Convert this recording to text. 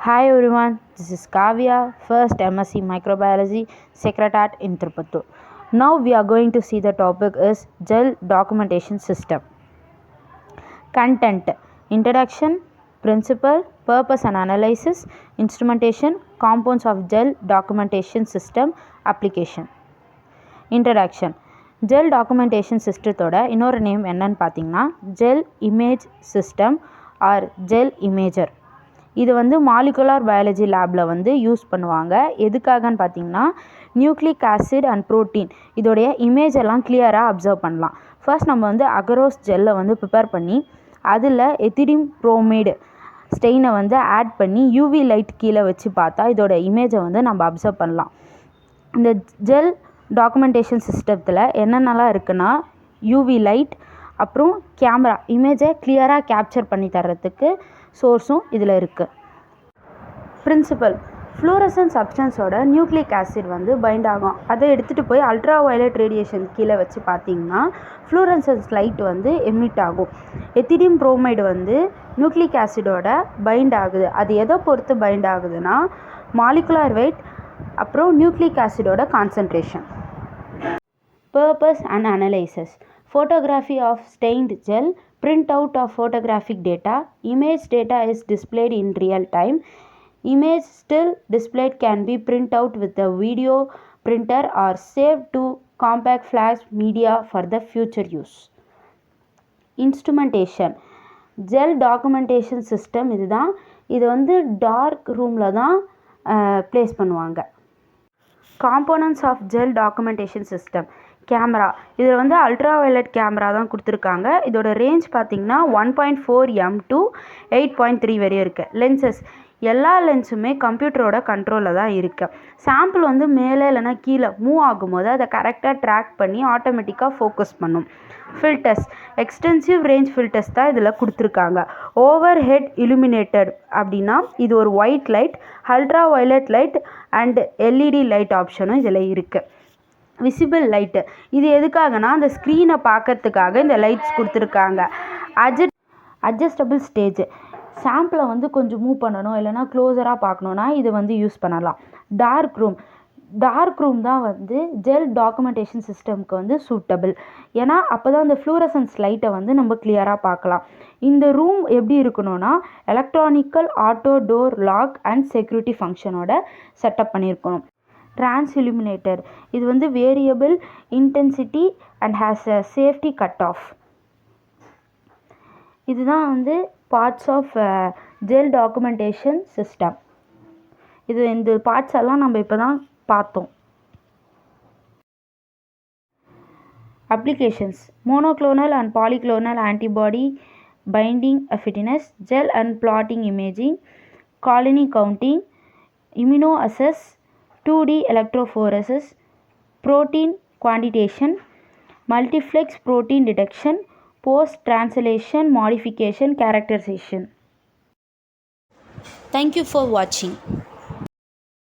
Hi everyone, this is Kavya, first MSc Microbiology, Secretariat in Tirupattur. Now we are going to see the topic is Gel Documentation System. Content: Introduction, Principle, Purpose and Analysis, Instrumentation, Components of Gel Documentation System, Application. Introduction: gel documentation சிஸ்டத்தோட இன்னொரு name என்னன்னு பார்த்தீங்கன்னா gel image system or gel imager. இது வந்து molecular biology லேபில் use பண்ணுவாங்க. எதுக்காகன்னு பார்த்தீங்கன்னா நியூக்ளிக் ஆசிட் அண்ட் ப்ரோட்டீன் இதோடைய இமேஜ் எல்லாம் கிளியராக அப்சர்வ் பண்ணலாம். ஃபர்ஸ்ட் நம்ம அகரோஸ் ஜெல்லை ப்ரிப்பேர் பண்ணி அதில் எத்திடின் புரோமைடு ஸ்டெயினை ஆட் பண்ணி யூவி லைட் கீழே வச்சு பார்த்தா இதோட இமேஜை நம்ம அப்சர்வ் பண்ணலாம். இந்த ஜெல் டாக்குமெண்டேஷன் சிஸ்டத்தில் என்னென்னலாம் இருக்குன்னா யூவி லைட், அப்புறம் கேமரா இமேஜை கிளியராக கேப்சர் பண்ணி தர்றதுக்கு சோர்ஸும் இதில் இருக்குது. பிரின்சிபல்: ஃப்ளூரசன்ட் சப்ஸ்டன்ஸோட நியூக்ளிக் ஆசிட் பைண்ட் ஆகும். அதை எடுத்துகிட்டு போய் அல்ட்ரா வயலட் ரேடியேஷன் கீழே வச்சு பார்த்தீங்கன்னா ஃப்ளூரசன்ஸ் லைட் எமிட் ஆகும். எத்திடின் புரோமைடு நியூக்ளிக் ஆசிடோட பைண்ட் ஆகுது. அது எதை பொறுத்து பைண்ட் ஆகுதுன்னா மாலிகுலார் வெயிட், அப்புறம் நியூக்ளிக் ஆசிடோட concentration. Purpose and Analysis: Photography of stained gel, printout of photographic data, image data is displayed in real time. Image still displayed can be print out with a video printer or saved to compact flash media for the future use. Instrumentation: Gel documentation system இதுதான். இது dark ரூமில் தான் place பண்ணுவாங்க. Components of gel documentation system. Camera: இதில் ultra violet camera தான் கொடுத்துருக்காங்க. இதோட range பார்த்திங்கன்னா 1.4 m to 8.3 வரையும் இருக்குது. லென்சஸ்: எல்லா லென்ஸுமே கம்ப்யூட்டரோட கண்ட்ரோலில் தான் இருக்குது. சாம்பிள் மேலே இல்லைனா கீழே மூவ் ஆகும்போது அதை கரெக்டாக ட்ராக் பண்ணி ஆட்டோமேட்டிக்காக ஃபோக்கஸ் பண்ணும். ஃபில்டர்ஸ்: எக்ஸ்டென்சிவ் ரேஞ்ச் ஃபில்டர்ஸ் தான் இதில் கொடுத்துருக்காங்க. ஓவர் ஹெட் இலுமினேட்டட் அப்படின்னா இது ஒரு white light, ultra violet light and LED light ஆப்ஷனும் இதில் இருக்குது. விசிபிள் லைட்டு: இது எதுக்காகனா அந்த ஸ்க்ரீனை பார்க்கறதுக்காக இந்த லைட்ஸ் கொடுத்துருக்காங்க. அட்ஜஸ்டபிள் ஸ்டேஜ்: சாம்பிளை கொஞ்சம் மூவ் பண்ணணும் இல்லைனா க்ளோஸராக பார்க்கணுன்னா இது யூஸ் பண்ணலாம். டார்க் ரூம் தான் ஜெல் டாக்குமெண்டேஷன் சிஸ்டம்க்கு சூட்டபிள். ஏன்னா அப்போ தான் அந்த ஃப்ளூரசன்ஸ் லைட்டை நம்ம கிளியராக பார்க்கலாம். இந்த ரூம் எப்படி இருக்கணும்னா electronical auto door lock and security ஃபங்க்ஷனோட செட்டப் பண்ணியிருக்கணும். ட்ரான்ஸ் இலுமினேட்டர்: இது variable intensity and has a safety cut off. இதுதான் parts of gel documentation system. இந்த பார்ட்ஸ் எல்லாம் நம்ம இப்போ தான் பார்த்தோம். Applications: monoclonal and polyclonal antibody binding affinities, gel and blotting imaging, colony counting, immunoassays, 2D electrophoresis, protein quantitation, multiplex protein detection, post-translation modification characterization. Thank you for watching.